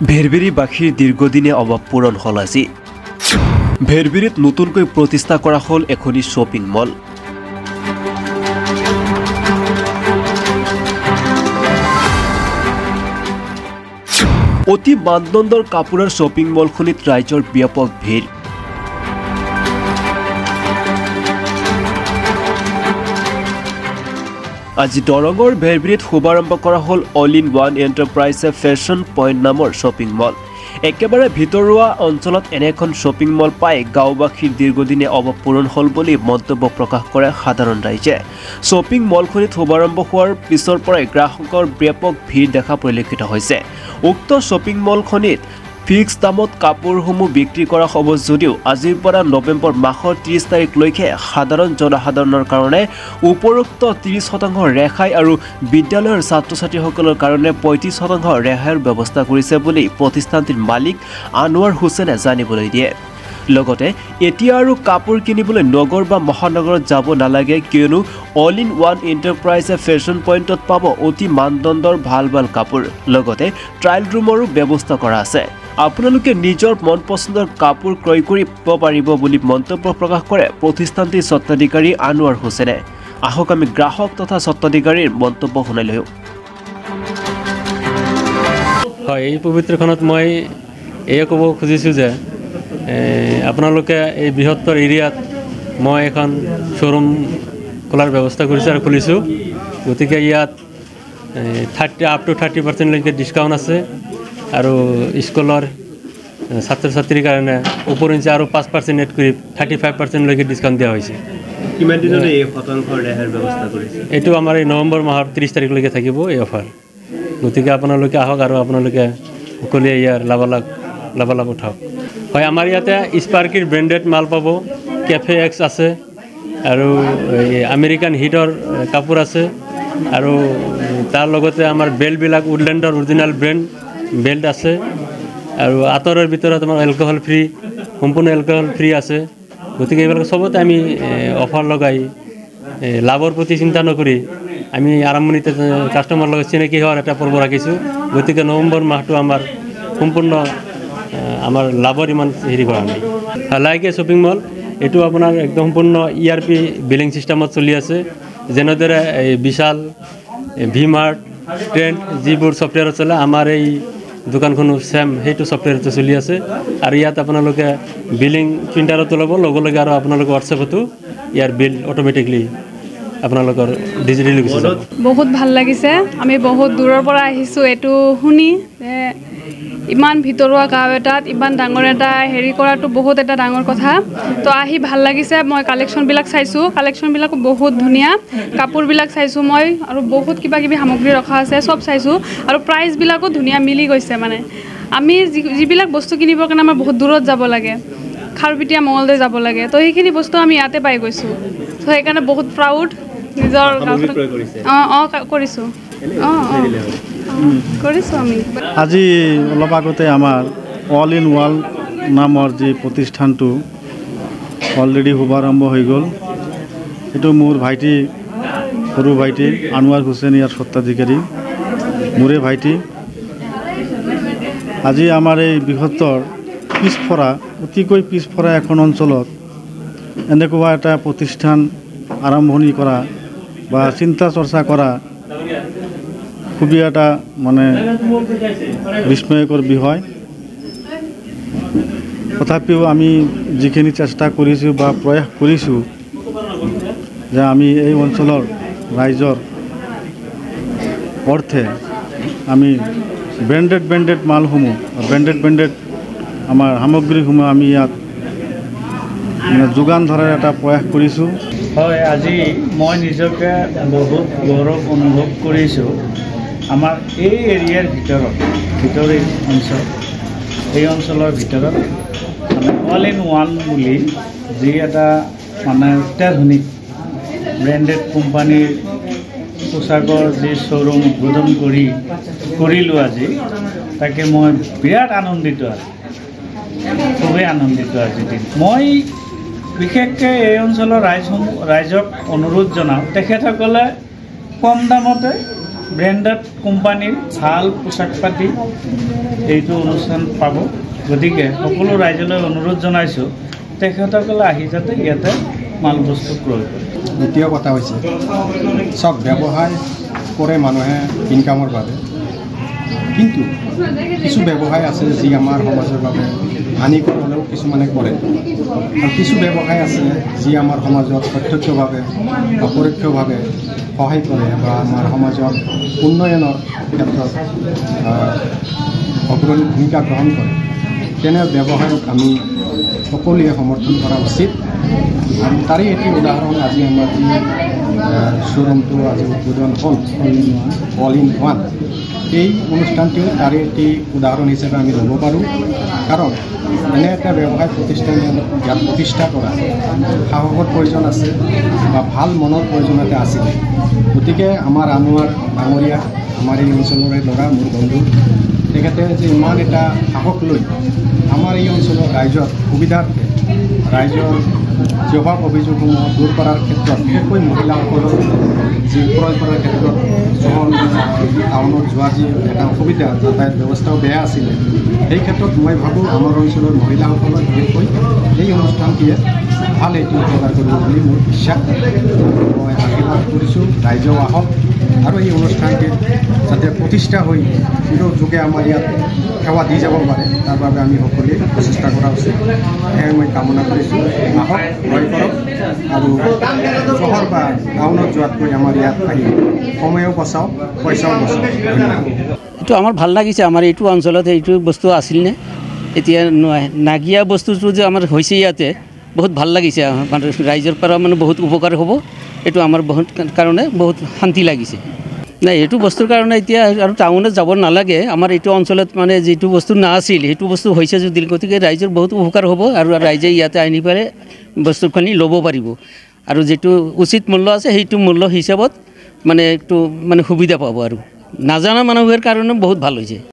ভেৰভেৰীবাসীৰ দীৰ্ঘদিনীয়া অভাৱ পূৰণ হ'ল আজি। ভেৰভেৰীত নতুনকৈ প্ৰতিষ্ঠা কৰা হ'ল এখনি শ্বপিং মল। অতি মানদণ্ডৰ কাপোৰৰ শ্বপিং মলখনিত ৰাইজৰ ব্যাপক ভিৰ। আজি দৰঙৰ ভেৰভেৰীত শুভাৰম্ভ কৰা হ'ল অল ইন ওৱান এণ্টাৰপ্ৰাইজে ফেশ্বন পইণ্ট নামৰ শ্বপিং মল। একেবাৰে ভিতৰুৱা অঞ্চলত এনে এখন শ্বপিং মল পাই গাঁওবাসীৰ দীৰ্ঘদিনীয়া অভাৱ পূৰণ হ'ল বুলি মন্তব্য প্ৰকাশ কৰে সাধাৰণ ৰাইজে। শ্বপিং মলখনিত শুভাৰম্ভ হোৱাৰ পিছৰ পৰাই গ্ৰাহকৰ ব্যাপক ভিৰ দেখা পৰিলক্ষিত হৈছে। উক্ত শ্বপিং মলখনিত ফিক্স দামত কাপোৰসমূহ বিক্ৰী কৰা হ'ব যদিও আজিৰ পৰা নৱেম্বৰ মাহৰ 30 তাৰিখলৈকে সাধাৰণ জনসাধাৰণৰ কাৰণে উপৰোক্ত 30% ৰেহাই আৰু বিদ্যালয়ৰ ছাত্ৰ ছাত্ৰীসকলৰ কাৰণে 35% ৰেহাইৰ ব্যৱস্থা কৰিছে বুলি প্ৰতিষ্ঠানটিৰ মালিক আনোৱাৰ হুছেইনে জানিবলৈ দিয়ে। লগতে এতিয়া আৰু কাপোৰ কিনিবলৈ নগৰ বা মহানগৰত যাব নালাগে, কিয়নো অল ইন ওৱান এণ্টাৰপ্ৰাইজে ফেশ্বন পইণ্টত পাব অতি মানদণ্ডৰ ভাল কাপোৰ। লগতে ট্ৰায়েল ৰুমৰো ব্যৱস্থা কৰা আছে। আপোনালোকে নিজৰ মন পচন্দৰ কাপোৰ ক্ৰয় কৰিব পাৰিব বুলি মন্তব্য প্ৰকাশ কৰে প্ৰতিষ্ঠানটিৰ স্বত্বাধিকাৰী আনোৱাৰ হুছেইনে। আহক আমি গ্ৰাহক তথা স্বত্বাধিকাৰীৰ মন্তব্য শুনাই লওঁ। হয়, এই পবিত্ৰখনত মই এয়ে ক'ব খুজিছোঁ যে আপোনালোকে এই বৃহত্তৰ এৰিয়াত মই এখন শ্ব'ৰুম খোলাৰ ব্যৱস্থা কৰিছোঁ আৰু খুলিছোঁ। গতিকে ইয়াত up to 30% ডিছকাউণ্ট আছে আৰু স্কুলৰ ছাত্ৰ ছাত্ৰীৰ কাৰণে ওপৰঞ্চি আৰু 5% এড কৰি 35% ডিছকাউণ্ট দিয়া হৈছে। কিমান দিনৰ এই শতাংশ ৰেহাইৰ ব্যৱস্থা কৰিছে? এইটো আমাৰ এই নৱেম্বৰ মাহৰ 30 তাৰিখলৈকে থাকিব এই অফাৰ। গতিকে আপোনালোকে আহক আৰু আপোনালোকে সকলোৱে ইয়াৰ লাভালাভ উঠাওক। হয়, আমাৰ ইয়াতে স্পাৰ্কিৰ ব্ৰেণ্ডেড মাল পাব, কেফে এক্স আছে আৰু আমেৰিকান হিটৰ কাপোৰ আছে আৰু তাৰ লগতে আমাৰ বেল্টবিলাক উডলেণ্ডৰ অৰিজিনেল ব্ৰেণ্ড বেল্ট আছে আৰু আঁতৰৰ ভিতৰত আমাৰ এলকহল ফ্ৰী, সম্পূৰ্ণ এলকহল ফ্ৰী আছে। গতিকে এইবিলাক চবতে আমি অফাৰ লগাই লাভৰ প্ৰতি চিন্তা নকৰি আমি আৰম্ভণিতে কাষ্টমাৰৰ লগত চিনাকি হোৱাৰ এটা পৰ্ব ৰাখিছোঁ। গতিকে নৱেম্বৰ মাহটো আমাৰ সম্পূৰ্ণ আমাৰ লাভৰ ইমান হেৰি কৰা নাই। লাইকে শ্বপিং মল এইটো আপোনাৰ একদম সম্পূৰ্ণ ERP বিলিং ছিষ্টেমত চলি আছে। যেনেদৰে এই বিশাল, ভি-মাৰ্ট, ট্ৰেণ্ড যিবোৰ ছফ্টৱেৰত চলে, আমাৰ এই দোকানখনো ছেম সেইটো ছফ্টৱেৰতে চলি আছে। আৰু ইয়াত আপোনালোকে বিলিং প্ৰিণ্টাৰতো ল'ব, লগে আৰু আপোনালোকে হোৱাটছএপতো ইয়াৰ বিল অট'মেটিকলি আপোনালোকৰ ডিজিটেলি গুচি যাব। বহুত ভাল লাগিছে। আমি বহুত দূৰৰ পৰা আহিছোঁ এইটো শুনি যে ইমান ভিতৰুৱা গাঁও এটাত ইমান ডাঙৰ এটা হেৰি কৰাটো বহুত এটা ডাঙৰ কথা। তো আহি ভাল লাগিছে। মই কালেকশ্যনবিলাক চাইছোঁ, কালেকশ্যনবিলাকো বহুত ধুনীয়া। কাপোৰবিলাক চাইছোঁ মই আৰু বহুত কিবা কিবি সামগ্ৰী ৰখা আছে, চব চাইছোঁ আৰু প্ৰাইচবিলাকো ধুনীয়া মিলি গৈছে। মানে আমি যিবিলাক বস্তু কিনিবৰ কাৰণে আমাৰ বহুত দূৰত যাব লাগে, খাৰুপেটীয়া মঙলদৈ যাব লাগে, তো সেইখিনি বস্তু আমি ইয়াতে পাই গৈছোঁ। তো সেইকাৰণে বহুত প্ৰাউড নিজৰ কৰিছোঁ। কৰিছোঁ আমি। আজি অলপ আগতে আমাৰ অল ইন ওৱান নামৰ যি প্ৰতিষ্ঠানটো অলৰেডি শুভাৰম্ভ হৈ গ'ল। এইটো মোৰ ভাইটি, সৰু ভাইটি আনোৱাৰ হুছেইন, ইয়াৰ স্বত্বাধিকাৰী, মোৰে ভাইটি। আজি আমাৰ এই বৃহত্তৰ পিছপৰা, অতিকৈ পিছপৰা এখন অঞ্চলত এনেকুৱা এটা প্ৰতিষ্ঠান আৰম্ভণি কৰা বা চিন্তা চৰ্চা কৰা খুবই এটা মানে বিস্ময়কৰ বিষয়। তথাপিও আমি যিখিনি চেষ্টা কৰিছোঁ বা প্ৰয়াস কৰিছোঁ যে আমি এই অঞ্চলৰ ৰাইজৰ অৰ্থে আমি ব্ৰেণ্ডেড মালসমূহ, ব্ৰেণ্ডেড আমাৰ সামগ্ৰীসমূহ আমি ইয়াত যোগান ধৰাৰ এটা প্ৰয়াস কৰিছোঁ। হয়, আজি মই নিজকে বহুত গৌৰৱ অনুভৱ কৰিছোঁ। আমাৰ এই এৰিয়াৰ ভিতৰৰ অঞ্চল, এই অঞ্চলৰ ভিতৰত মানে অল ইন ওৱান বুলি যি এটা মানে অত্যাধুনিক ব্ৰেণ্ডেড কোম্পানীৰ পোচাকৰ যি শ্ব'ৰুম উদ্বোধন কৰিলোঁ আজি, তাকে মই বিৰাট আনন্দিত আছোঁ, খুবেই আনন্দিত আজি দিন। মই বিশেষকৈ এই অঞ্চলৰ ৰাইজক অনুৰোধ জনাওঁ, তেখেতসকলে কম দামতে ব্ৰেণ্ডেড কোম্পানীৰ ভাল পোচাক পাতি এইটো অনুষ্ঠান পাব। গতিকে সকলো ৰাইজলৈ অনুৰোধ জনাইছোঁ তেখেতসকলে আহি যাতে ইয়াতে মাল বস্তু ক্ৰয় কৰে। দ্বিতীয় কথা হৈছে চব ব্যৱসায় কৰে মানুহে ইনকামৰ বাবে, কিন্তু কিছু ব্যৱসায় আছে যি আমাৰ সমাজৰ বাবে হানিকৰ হ'লেও কিছুমানে কৰে, আৰু কিছু ব্যৱসায় আছে যি আমাৰ সমাজত প্ৰত্যক্ষভাৱে বা পৰোক্ষভাৱে সহায় কৰে বা আমাৰ সমাজৰ উন্নয়নৰ ক্ষেত্ৰত অগ্ৰণী ভূমিকা গ্ৰহণ কৰে। তেনে ব্যৱসায়ক আমি সকলোৱে সমৰ্থন কৰা উচিত। আৰু তাৰে এটি উদাহৰণ আজি আমাৰ শ্ব'ৰুমটো আজি উদ্বোধন হ'ল অল ইন ওৱান। এই অনুষ্ঠানটিও তাৰে এটি উদাহৰণ হিচাপে আমি ল'ব পাৰোঁ, কাৰণ এনে এটা ব্যৱসায় প্ৰতিষ্ঠান ইয়াত প্ৰতিষ্ঠা কৰা সাহসৰ প্ৰয়োজন আছে বা ভাল মনৰ প্ৰয়োজন এটা আছিলে। গতিকে আমাৰ আনোৱাৰ ডাঙৰীয়া, আমাৰ এই অঞ্চলৰে ল'ৰা, মোৰ বন্ধু, তেখেতে যে ইমান এটা সাহস লৈ আমাৰ এই অঞ্চলৰ ৰাইজৰ সুবিধাৰ্থে ৰাইজৰ যি অভাৱ অভিযোগসমূহ দূৰ কৰাৰ ক্ষেত্ৰত, বিশেষকৈ মহিলাসকলক যি ক্ৰয় কৰাৰ ক্ষেত্ৰত চহৰ টাউনত যোৱা যি এটা অসুবিধা, যাতায়াত ব্যৱস্থাও বেয়া আছিলে, সেই ক্ষেত্ৰত মই ভাবোঁ আমাৰ অঞ্চলৰ মহিলাসকলক বিশেষকৈ এই অনুষ্ঠানটিয়ে ভাল এইটো উপকাৰ কৰিব বুলি মোৰ বিশ্বাস। মই আশীৰ্বাদ কৰিছোঁ ৰাইজেও আহক আৰু এই অনুষ্ঠানটিত যাতে প্ৰতিষ্ঠা হৈ চিৰযুগে আমাৰ ইয়াত সেৱা দি যাব পাৰে, তাৰ বাবে আমি সকলোৱে প্ৰচেষ্টা কৰা উচিত। সেয়ে মই কামনা কৰিছোঁ আহক, ক্ৰয় কৰক আৰু চহৰ বা টাউনত যোৱাতকৈ আমাৰ ইয়াত আহি সময়ো বচাওক, পইচাও বচাওক। ধন্যবাদ। এইটো আমাৰ ভাল লাগিছে। আমাৰ এইটো অঞ্চলত এইটো বস্তু আছিল নে, এতিয়া নাগিয়া বস্তুটো যে আমাৰ হৈছে ইয়াতে বহুত ভাল লাগিছে। মানে ৰাইজৰ পৰা মানে বহুত উপকাৰ হ'ব, এইটো আমাৰ বহুত কাৰণে বহুত শান্তি লাগিছে। নাই, এইটো বস্তুৰ কাৰণে এতিয়া আৰু টাউনত যাব নালাগে। আমাৰ এইটো অঞ্চলত মানে যিটো বস্তু নাছিল সেইটো বস্তু হৈছে যদি, গতিকে ৰাইজৰ বহুত উপকাৰ হ'ব আৰু ৰাইজে ইয়াতে আনি পেলাই বস্তুখিনি ল'ব পাৰিব আৰু যিটো উচিত মূল্য আছে সেইটো মূল্য হিচাপত মানে একটু মানে সুবিধা পাব আৰু নাজানা মানুহৰ কাৰণে বহুত ভাল হৈছে।